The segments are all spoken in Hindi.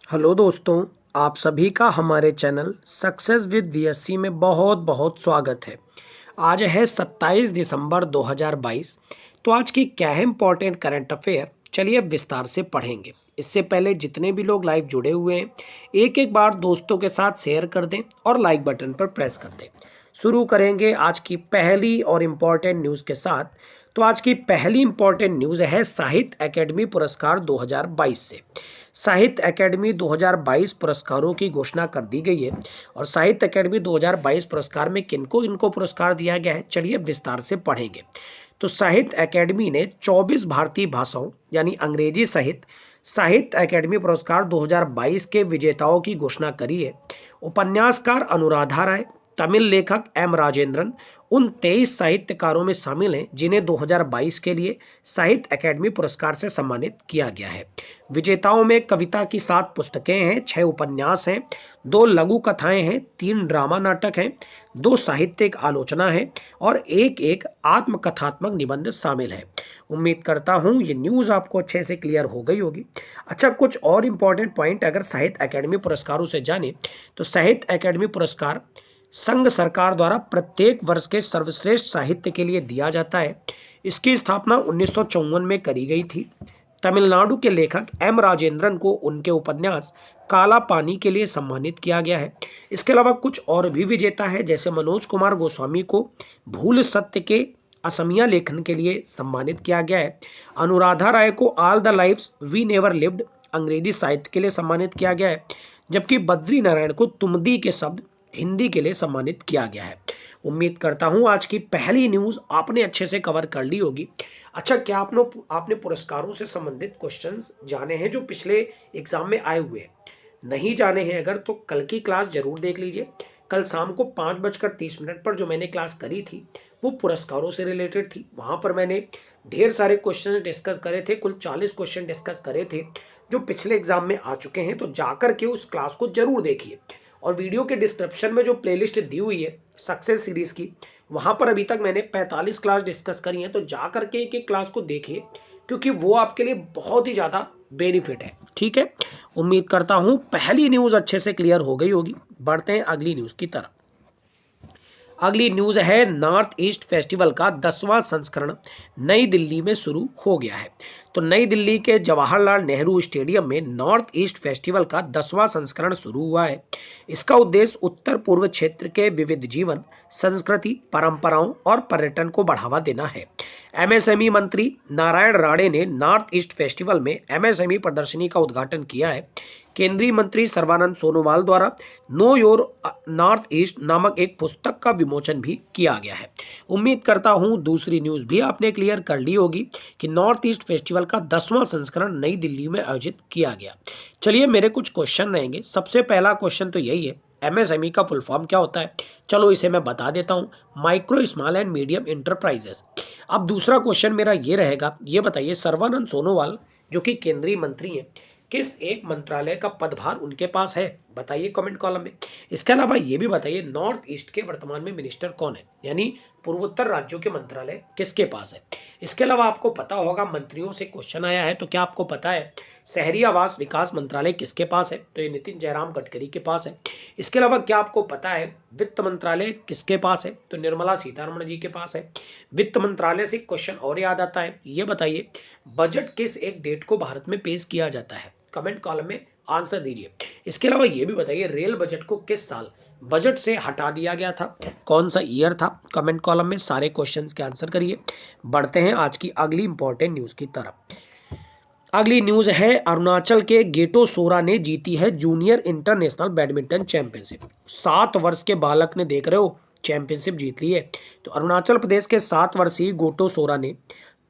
हेलो दोस्तों, आप सभी का हमारे चैनल सक्सेस विद वीएससी में बहुत बहुत स्वागत है। आज है 27 दिसंबर 2022। तो आज की क्या है इम्पोर्टेंट करंट अफेयर, चलिए अब विस्तार से पढ़ेंगे। इससे पहले जितने भी लोग लाइव जुड़े हुए हैं, एक एक बार दोस्तों के साथ शेयर कर दें और लाइक बटन पर प्रेस कर दें। शुरू करेंगे आज की पहली और इम्पोर्टेंट न्यूज़ के साथ। तो आज की पहली इम्पोर्टेंट न्यूज़ है साहित्य अकेडमी पुरस्कार 2022 से। साहित्य अकेडमी 2022 पुरस्कारों की घोषणा कर दी गई है। और साहित्य अकेडमी 2022 पुरस्कार में किनको इनको पुरस्कार दिया गया है, चलिए विस्तार से पढ़ेंगे। तो साहित्य अकेडमी ने 24 भारतीय भाषाओं यानी अंग्रेजी सहित साहित्य अकेडमी पुरस्कार 2022 के विजेताओं की घोषणा करी है। उपन्यासकार अनुराधा राय, तमिल लेखक एम राजेंद्रन उन 23 साहित्यकारों में शामिल हैं जिन्हें 2022 के लिए साहित्य अकेडमी पुरस्कार से सम्मानित किया गया है। विजेताओं में कविता की 7 पुस्तकें हैं, 6 उपन्यास हैं, 2 लघु कथाएं हैं, 3 ड्रामा नाटक हैं, 2 साहित्यिक आलोचना है और एक आत्मकथात्मक निबंध शामिल है। उम्मीद करता हूं ये न्यूज़ आपको अच्छे से क्लियर हो गई होगी। अच्छा, कुछ और इम्पोर्टेंट पॉइंट अगर साहित्य अकेडमी पुरस्कारों से जाने तो साहित्य अकेडमी पुरस्कार संघ सरकार द्वारा प्रत्येक वर्ष के सर्वश्रेष्ठ साहित्य के लिए दिया जाता है। इसकी स्थापना 1954 में करी गई थी। तमिलनाडु के लेखक एम राजेंद्रन को उनके उपन्यास काला पानी के लिए सम्मानित किया गया है। इसके अलावा कुछ और भी विजेता है, जैसे मनोज कुमार गोस्वामी को भूल सत्य के असमिया लेखन के लिए सम्मानित किया गया है। अनुराधा राय को all the lives we never lived अंग्रेजी साहित्य के लिए सम्मानित किया गया है, जबकि बद्री नारायण को तुमदी के शब्द हिंदी के लिए सम्मानित किया गया है। उम्मीद करता हूं आज की पहली न्यूज़ आपने अच्छे से कवर कर ली होगी। अच्छा, क्या आपने पुरस्कारों से संबंधित क्वेश्चंस जाने हैं जो पिछले एग्जाम में आए हुए हैं? नहीं जाने हैं अगर, तो कल की क्लास जरूर देख लीजिए। कल शाम को 5:30 पर जो मैंने क्लास करी थी वो पुरस्कारों से रिलेटेड थी। वहां पर मैंने ढेर सारे क्वेश्चन डिस्कस करे थे, कुल 40 क्वेश्चन डिस्कस करे थे जो पिछले एग्जाम में आ चुके हैं। तो जाकर के उस क्लास को जरूर देखिए। और वीडियो के डिस्क्रिप्शन में जो प्लेलिस्ट दी हुई है सक्सेस सीरीज की, वहां पर अभी तक मैंने 45 क्लास डिस्कस करी हैं। तो जाकर के एक एक क्लास को देखिए, क्योंकि वो आपके लिए बहुत ही ज़्यादा बेनिफिट है। ठीक है, उम्मीद करता हूं पहली न्यूज़ अच्छे से क्लियर हो गई होगी। बढ़ते हैं अगली न्यूज़ की तरफ। अगली न्यूज़ है नॉर्थ ईस्ट फेस्टिवल का 10वां संस्करण नई दिल्ली में शुरू हो गया है। तो नई दिल्ली के जवाहरलाल नेहरू स्टेडियम में नॉर्थ ईस्ट फेस्टिवल का 10वां संस्करण शुरू हुआ है। इसका उद्देश्य उत्तर पूर्व क्षेत्र के विविध जीवन, संस्कृति, परंपराओं और पर्यटन को बढ़ावा देना है। एमएसएमई मंत्री नारायण राणे ने नॉर्थ ईस्ट फेस्टिवल में एमएसएमई प्रदर्शनी का उद्घाटन किया है। केंद्रीय मंत्री सर्बानंद सोनोवाल द्वारा नो योर नॉर्थ ईस्ट नामक एक पुस्तक का विमोचन भी किया गया है। उम्मीद करता हूं दूसरी न्यूज़ भी आपने क्लियर कर ली होगी कि नॉर्थ ईस्ट फेस्टिवल का 10वां संस्करण नई दिल्ली में आयोजित किया गया। चलिए, मेरे कुछ क्वेश्चन रहेंगे। सबसे पहला क्वेश्चन तो यही है, एमएसएमई का फुल फॉर्म क्या होता है? चलो इसे मैं बता देता हूँ, micro small and medium enterprises. अब दूसरा क्वेश्चन मेरा ये रहेगा, ये बताइए सर्बानंद सोनोवाल जो कि केंद्रीय मंत्री हैं, किस एक मंत्रालय का पदभार उनके पास है? बताइए कमेंट कॉलम में। इसके अलावा ये भी बताइए नॉर्थ ईस्ट के वर्तमान में मिनिस्टर कौन है, यानी पूर्वोत्तर राज्यों के मंत्रालय किसके पास है? इसके अलावा आपको पता होगा मंत्रियों से क्वेश्चन आया है, तो क्या आपको पता है शहरी आवास विकास मंत्रालय किसके पास है? तो ये नितिन जयराम गडकरी के पास है। इसके अलावा क्या आपको पता है वित्त मंत्रालय किसके पास है? तो निर्मला सीतारमण जी के पास है। वित्त मंत्रालय से क्वेश्चन और याद आता है, ये बताइए बजट किस एक डेट को भारत में पेश किया जाता है? कमेंट कॉलम में आंसर दीजिए। इसके अलावा ये भी बताइए रेल बजट को किस साल बजट से हटा दिया गया था? कौन सा ईयर था? कमेंट कॉलम में सारे क्वेश्चंस के आंसर करिए। बढ़ते हैं आज की अगली इंपॉर्टेंट न्यूज़ की तरफ। अगली न्यूज़ है अरुणाचल के गेटो सोरा ने जीती है जूनियर इंटरनेशनल बैडमिंटन चैंपियनशिप। 7 वर्ष के बालक ने, देख रहे हो, चैंपियनशिप जीत ली है। तो अरुणाचल प्रदेश के 7 वर्षीय गोटो सोरा ने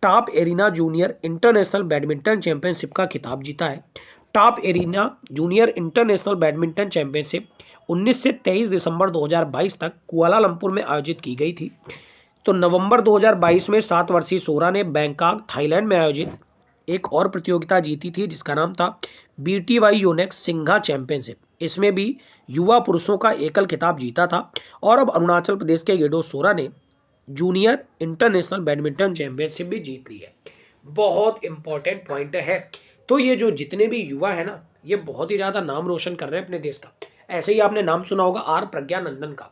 top arena junior international badminton championship का खिताब जीता है। Top arena junior international badminton championship 19 से 23 दिसंबर 2022 तक कुआलालंपुर में आयोजित की गई थी। तो नवंबर 2022 में 7 वर्षीय सोरा ने बैंकॉक थाईलैंड में आयोजित एक और प्रतियोगिता जीती थी जिसका नाम था BTY योनेक्स सिंघा चैंपियनशिप। इसमें भी युवा पुरुषों का एकल खिताब जीता था। और अब अरुणाचल प्रदेश के गेडो सोरा ने जूनियर इंटरनेशनल बैडमिंटन चैंपियनशिप भी जीत ली है। बहुत इंपॉर्टेंट पॉइंट है। तो ये जो जितने भी युवा है ना, ये बहुत ही ज़्यादा नाम रोशन कर रहे हैं अपने देश का। ऐसे ही आपने नाम सुना होगा आर प्रज्ञानंदन का।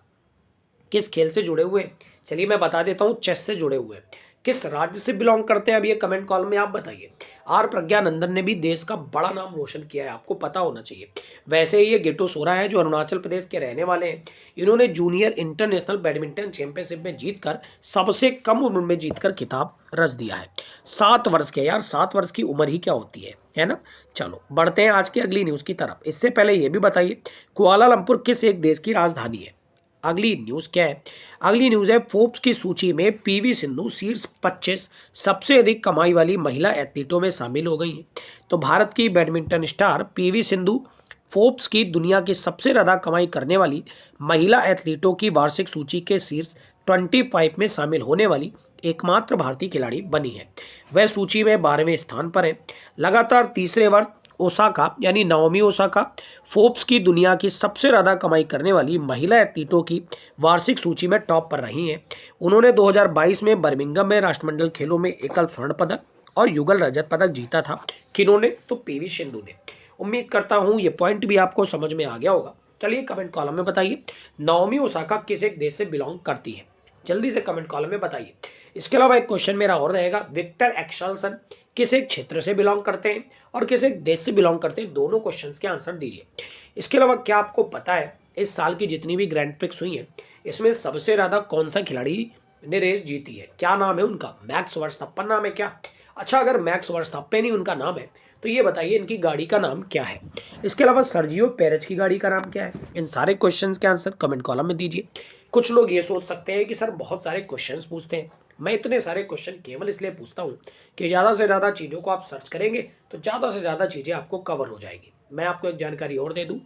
किस खेल से जुड़े हुए हैं? चलिए मैं बता देता हूँ, चेस से जुड़े हुए हैं। किस राज्य से बिलोंग करते हैं, अब ये कमेंट कॉलम में आप बताइए। आर प्रज्ञानंदन ने भी देश का बड़ा नाम रोशन किया है, आपको पता होना चाहिए। वैसे ही ये गेटो सोरा है जो अरुणाचल प्रदेश के रहने वाले हैं। इन्होंने जूनियर इंटरनेशनल बैडमिंटन चैंपियनशिप में जीतकर, सबसे कम उम्र में जीतकर खिताब रच दिया है। 7 वर्ष के, यार 7 वर्ष की उम्र ही क्या होती है ना। चलो बढ़ते हैं आज की अगली न्यूज की तरफ। इससे पहले ये भी बताइए, कुआलालंपुर किस एक देश की राजधानी है। अगली न्यूज क्या है? अगली न्यूज है, फोर्ब्स की सूची में पीवी सिंधु शीर्ष 25 सबसे अधिक कमाई वाली महिला एथलीटों में शामिल हो गई हैं। तो भारत की badminton star PV Sindhu Forbes की दुनिया की सबसे ज्यादा कमाई करने वाली महिला एथलीटों की वार्षिक सूची के शीर्ष 25 में शामिल होने वाली एकमात्र भारतीय खिलाड़ी बनी है। वह सूची में 12वें स्थान पर है। लगातार तीसरे वर्ष ओसाका यानी नाओमी ओसाका फोर्ब्स की दुनिया की सबसे ज़्यादा कमाई करने वाली महिला एथलीटों की वार्षिक सूची में टॉप पर रही हैं। उन्होंने 2022 में बर्मिंघम में राष्ट्रमंडल खेलों में एकल स्वर्ण पदक और युगल रजत पदक जीता था। किन्होंने? तो पीवी सिंधु ने। उम्मीद करता हूँ ये पॉइंट भी आपको समझ में आ गया होगा। चलिए कमेंट कॉलम में बताइए, नाओमी ओसाका किस एक देश से बिलोंग करती है? जल्दी से कमेंट कॉलम में बताइए। इसके अलावा एक क्वेश्चन मेरा और रहेगा, विक्टर एक्सेल्सन किस एक क्षेत्र से बिलोंग करते हैं और किस एक देश से बिलोंग करते हैं? दोनों क्वेश्चंस के आंसर दीजिए। इसके अलावा क्या आपको पता है इस साल की जितनी भी ग्रैंड प्रिक्स हुई है, इसमें सबसे ज्यादा कौन सा खिलाड़ी ने रेस जीती है? क्या नाम है उनका? मैक्स वर्स्टैपन नाम है क्या? अच्छा, अगर मैक्स वर्स्टैपन ही उनका नाम है तो ये बताइए इनकी गाड़ी का नाम क्या है? इसके अलावा सर्जियो पेरेज की गाड़ी का नाम क्या है? इन सारे क्वेश्चंस के आंसर कमेंट कॉलम में दीजिए। कुछ लोग ये सोच सकते हैं कि सर बहुत सारे क्वेश्चंस पूछते हैं। मैं इतने सारे क्वेश्चन केवल इसलिए पूछता हूँ कि ज़्यादा से ज़्यादा चीज़ों को आप सर्च करेंगे तो ज़्यादा से ज़्यादा चीज़ें आपको कवर हो जाएगी। मैं आपको एक जानकारी और दे दूँ,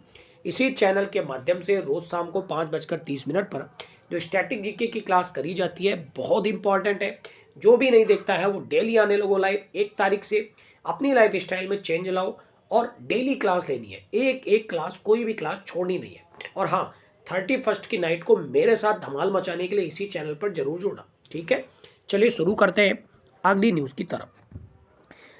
इसी चैनल के माध्यम से रोज़ शाम को 5:30 पर जो स्टैटिक जीके की क्लास करी जाती है, बहुत इंपॉर्टेंट है। जो भी नहीं देखता है वो डेली आने लगो लाइव। 1 तारीख से अपनी लाइफ स्टाइल में चेंज लाओ और डेली क्लास लेनी है। एक एक क्लास, कोई भी क्लास छोड़नी नहीं है। और हाँ, 31 की नाइट को मेरे साथ धमाल मचाने के लिए इसी चैनल पर जरूर जुड़ना, ठीक है। चलिए शुरू करते हैं अगली न्यूज़ की तरफ।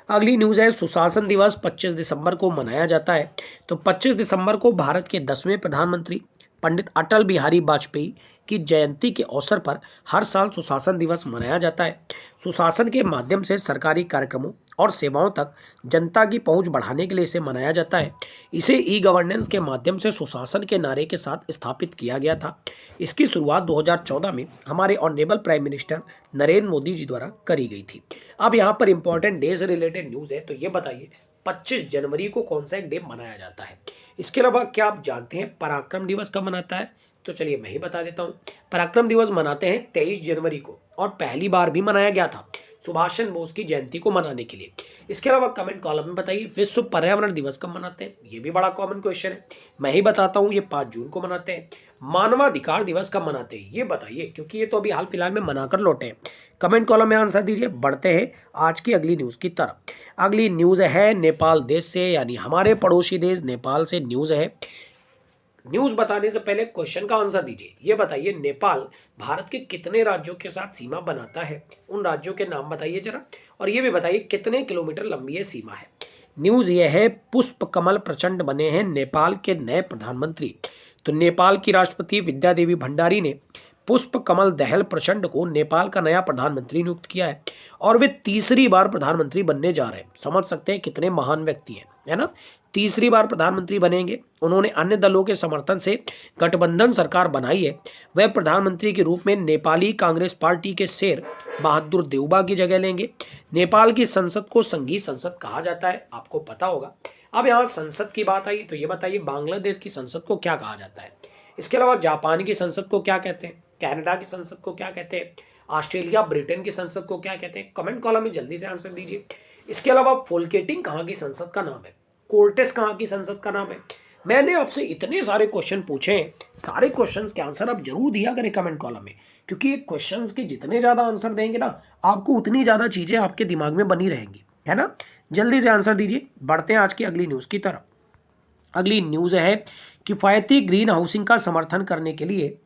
अगली न्यूज़ है, सुशासन दिवस 25 दिसंबर को मनाया जाता है। तो 25 दिसंबर को भारत के 10वें प्रधानमंत्री पंडित अटल बिहारी वाजपेयी की जयंती के अवसर पर हर साल सुशासन दिवस मनाया जाता है। सुशासन के माध्यम से सरकारी कार्यक्रमों और सेवाओं तक जनता की पहुंच बढ़ाने के लिए इसे मनाया जाता है। इसे ई गवर्नेंस के माध्यम से सुशासन के नारे के साथ स्थापित किया गया था। इसकी शुरुआत 2014 में हमारे honourable prime minister Narendra Modi ji द्वारा करी गई थी। अब यहाँ पर इंपॉर्टेंट डे से रिलेटेड न्यूज़ है, तो ये बताइए 25 जनवरी को कौन सा एक डे मनाया जाता है? इसके अलावा क्या आप जानते हैं पराक्रम दिवस कब मनाता है? तो चलिए मैं ही बता देता हूँ। पराक्रम दिवस मनाते हैं 23 जनवरी को और पहली बार भी मनाया गया था सुभाष चंद्र बोस की जयंती को मनाने के लिए। इसके अलावा कमेंट कॉलम में बताइए, विश्व पर्यावरण दिवस कब मनाते हैं? ये भी बड़ा कॉमन क्वेश्चन है, मैं ही बताता हूँ। ये 5 जून को मनाते हैं। मानवाधिकार दिवस कब मनाते हैं? ये बताइए, क्योंकि ये तो अभी हाल फिलहाल में मनाकर लौटे हैं। कमेंट कॉलम में आंसर दीजिए। बढ़ते हैं आज की अगली न्यूज़ की तरफ। अगली न्यूज़ है नेपाल देश से, यानी हमारे पड़ोसी देश नेपाल से न्यूज़ है। न्यूज़ बताने से पहले क्वेश्चन का आंसर दीजिए। ये बताइए, नेपाल भारत के कितने राज्यों के साथ सीमा बनाता है? उन राज्यों के नाम बताइए जरा, और ये भी बताइए कितने किलोमीटर लंबी ये सीमा है। न्यूज़ ये है, पुष्प कमल प्रचंड बने हैं नेपाल के नए प्रधानमंत्री। तो नेपाल की राष्ट्रपति विद्या देवी भंडारी ने पुष्प कमल दहल प्रचंड को नेपाल का नया प्रधानमंत्री नियुक्त किया है और वे तीसरी बार प्रधानमंत्री बनने जा रहे हैं। समझ सकते हैं कितने महान व्यक्ति हैं, है ना। तीसरी बार प्रधानमंत्री बनेंगे। उन्होंने अन्य दलों के समर्थन से गठबंधन सरकार बनाई है। वह प्रधानमंत्री के रूप में नेपाली कांग्रेस पार्टी के शेर बहादुर देउबा की जगह लेंगे। नेपाल की संसद को संघीय संसद कहा जाता है, आपको पता होगा। अब यहाँ संसद की बात आई तो ये बताइए, बांग्लादेश की संसद को क्या कहा जाता है? इसके अलावा जापान की संसद को क्या कहते हैं? कनाडा की संसद को क्या कहते हैं? ऑस्ट्रेलिया ब्रिटेन की संसद को क्या कहते हैं? कमेंट कॉलम में जल्दी से आंसर दीजिए। इसके अलावा फोल्केटिंग कहाँ की संसद का नाम है? कोर्टेस कहाँ की संसद का नाम है? मैंने आपसे इतने सारे क्वेश्चन पूछे हैं, सारे क्वेश्चंस के आंसर आप जरूर दिया करें कमेंट कॉलम में, क्योंकि ये क्वेश्चंस के जितने ज़्यादा आंसर देंगे ना, आपको उतनी ज़्यादा चीज़ें आपके दिमाग में बनी रहेंगी, है ना। जल्दी से आंसर दीजिए। बढ़ते हैं आज की अगली न्यूज़ की तरफ। अगली न्यूज़ है, किफ़ायती ग्रीन हाउसिंग का समर्थन करने के लिए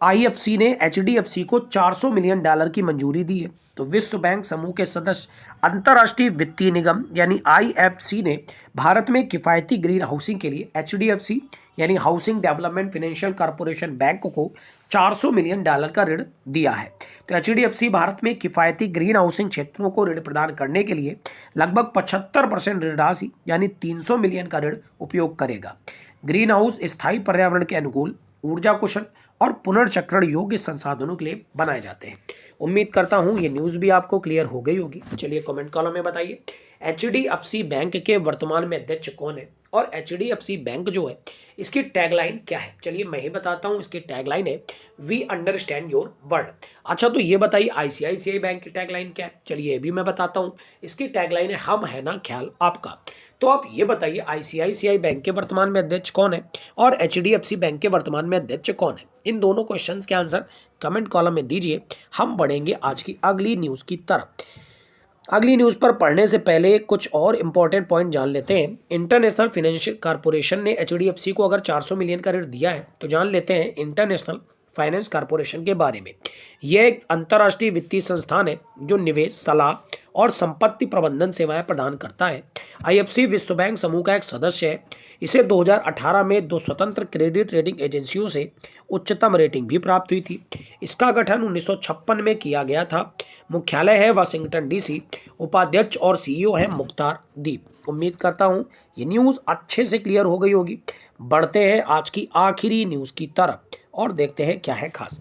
आईएफसी ने एचडीएफसी को $400 मिलियन की मंजूरी दी है। तो विश्व बैंक समूह के सदस्य अंतर्राष्ट्रीय वित्तीय निगम यानी आईएफसी ने भारत में किफायती ग्रीन हाउसिंग के लिए एचडीएफसी यानी housing development financial corporation bank को $400 मिलियन का ऋण दिया है। तो एचडीएफसी भारत में किफायती ग्रीन हाउसिंग क्षेत्रों को ऋण प्रदान करने के लिए लगभग 75% ऋण राशि यानी $300 मिलियन का ऋण उपयोग करेगा। ग्रीन हाउस स्थायी पर्यावरण के अनुकूल, ऊर्जा कुशल और पुनर्चक्रण योग्य संसाधनों के लिए बनाए जाते हैं। उम्मीद करता हूं ये न्यूज़ भी आपको क्लियर हो गई होगी। चलिए कमेंट कॉलम में बताइए एचडीएफसी बैंक के वर्तमान में अध्यक्ष कौन है और एचडीएफसी बैंक जो है इसकी टैगलाइन क्या है। चलिए मैं ही बताता हूं, इसकी टैगलाइन है वी अंडरस्टैंड योर वर्ल्ड। अच्छा, तो ये बताइए आईसीआईसीआई बैंक की टैगलाइन क्या है। चलिए ये भी मैं बताता हूं, इसकी टैगलाइन है हम है ना ख्याल आपका। तो आप ये बताइए आईसीआईसीआई बैंक के वर्तमान में अध्यक्ष कौन है और एचडीएफसी बैंक के वर्तमान में अध्यक्ष कौन है। इन दोनों क्वेश्चंस के आंसर कमेंट कॉलम में दीजिए। हम बढ़ेंगे आज की अगली न्यूज़ की तरफ। अगली न्यूज़ पर पढ़ने से पहले कुछ और इंपॉर्टेंट पॉइंट जान लेते हैं। इंटरनेशनल फाइनेंशियल कॉर्पोरेशन ने एचडीएफसी को अगर $400 मिलियन का ऋण दिया है तो जान लेते हैं इंटरनेशनल फाइनेंस कॉर्पोरेशन के बारे में। यह एक अंतर्राष्ट्रीय वित्तीय संस्थान है जो निवेश, सलाह और संपत्ति प्रबंधन सेवाएं प्रदान करता है। आईएफसी विश्व बैंक समूह का एक सदस्य है। इसे 2018 में 2 स्वतंत्र क्रेडिट रेटिंग एजेंसियों से उच्चतम रेटिंग भी प्राप्त हुई थी। इसका गठन 1956 में किया गया था। मुख्यालय है वाशिंगटन डीसी। उपाध्यक्ष और सीईओ है मुख्तार दीप। उम्मीद करता हूँ ये न्यूज़ अच्छे से क्लियर हो गई होगी। बढ़ते हैं आज की आखिरी न्यूज़ की तरफ और देखते हैं क्या है खास।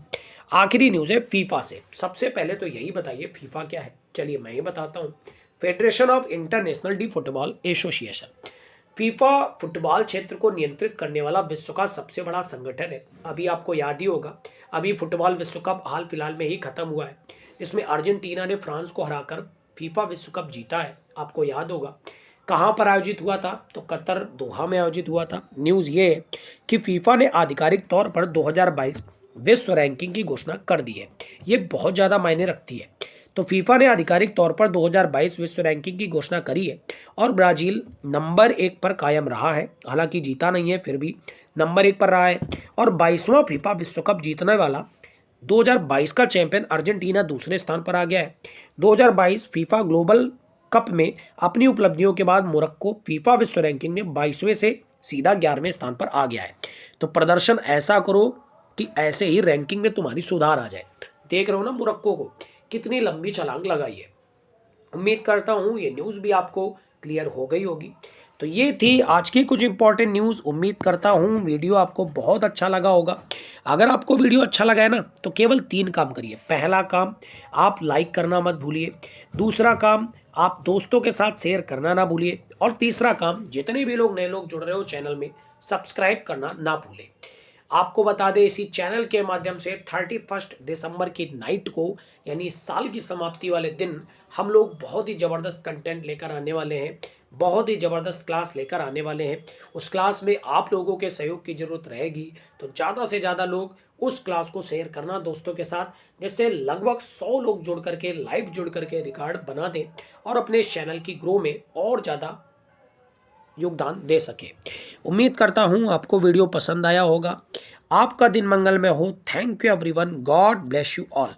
आखिरी न्यूज़ है फीफा से। सबसे पहले तो यही बताइए फीफा क्या है। चलिए मैं ही बताता हूँ। Federation of international D football association. FIFA football क्षेत्र को नियंत्रित करने वाला विश्व का सबसे बड़ा संगठन है। अभी आपको याद ही होगा, अभी फुटबॉल विश्व कप हाल फिलहाल में ही खत्म हुआ है। इसमें अर्जेंटीना ने फ्रांस को हराकर फीफा विश्व कप जीता है। आपको याद होगा कहाँ पर आयोजित हुआ था, तो कतर दोहा में आयोजित हुआ था। न्यूज़ ये है कि फीफा ने आधिकारिक तौर पर 2022 विश्व रैंकिंग की घोषणा कर दी है। ये बहुत ज़्यादा मायने रखती है। तो फीफा ने आधिकारिक तौर पर 2022 विश्व रैंकिंग की घोषणा करी है और ब्राज़ील नंबर 1 पर कायम रहा है। हालांकि जीता नहीं है, फिर भी नंबर 1 पर रहा है। और 22वां फीफा विश्व कप जीतने वाला 2022 का चैंपियन अर्जेंटीना दूसरे स्थान पर आ गया है। 2022 फीफा ग्लोबल कप में अपनी उपलब्धियों के बाद मोरक्को फीफा विश्व रैंकिंग में 22वें से सीधा 11वें स्थान पर आ गया है। तो प्रदर्शन ऐसा करो कि ऐसे ही रैंकिंग में तुम्हारी सुधार आ जाए। देख रहे हो ना मोरक्को को कितनी लंबी छलांग लगाई है। उम्मीद करता हूँ ये न्यूज़ भी आपको क्लियर हो गई होगी। तो ये थी आज की कुछ इंपॉर्टेंट न्यूज़। उम्मीद करता हूँ वीडियो आपको बहुत अच्छा लगा होगा। अगर आपको वीडियो अच्छा लगा है ना तो केवल 3 काम करिए। पहला काम, आप लाइक करना मत भूलिए। दूसरा काम, आप दोस्तों के साथ शेयर करना ना भूलिए। और तीसरा काम, जितने भी लोग नए लोग जुड़ रहे हो चैनल में, सब्सक्राइब करना ना भूलें। आपको बता दें इसी चैनल के माध्यम से 31 दिसंबर की नाइट को यानी साल की समाप्ति वाले दिन हम लोग बहुत ही ज़बरदस्त कंटेंट लेकर आने वाले हैं। बहुत ही ज़बरदस्त क्लास लेकर आने वाले हैं। उस क्लास में आप लोगों के सहयोग की ज़रूरत रहेगी। तो ज़्यादा से ज़्यादा लोग उस क्लास को शेयर करना दोस्तों के साथ, जिससे लगभग 100 लोग जुड़ करके लाइव जुड़ करके रिकॉर्ड बना दें और अपने चैनल की ग्रो में और ज़्यादा योगदान दे सके। उम्मीद करता हूँ आपको वीडियो पसंद आया होगा। आपका दिन मंगलमय हो। Thank you everyone. God bless you all.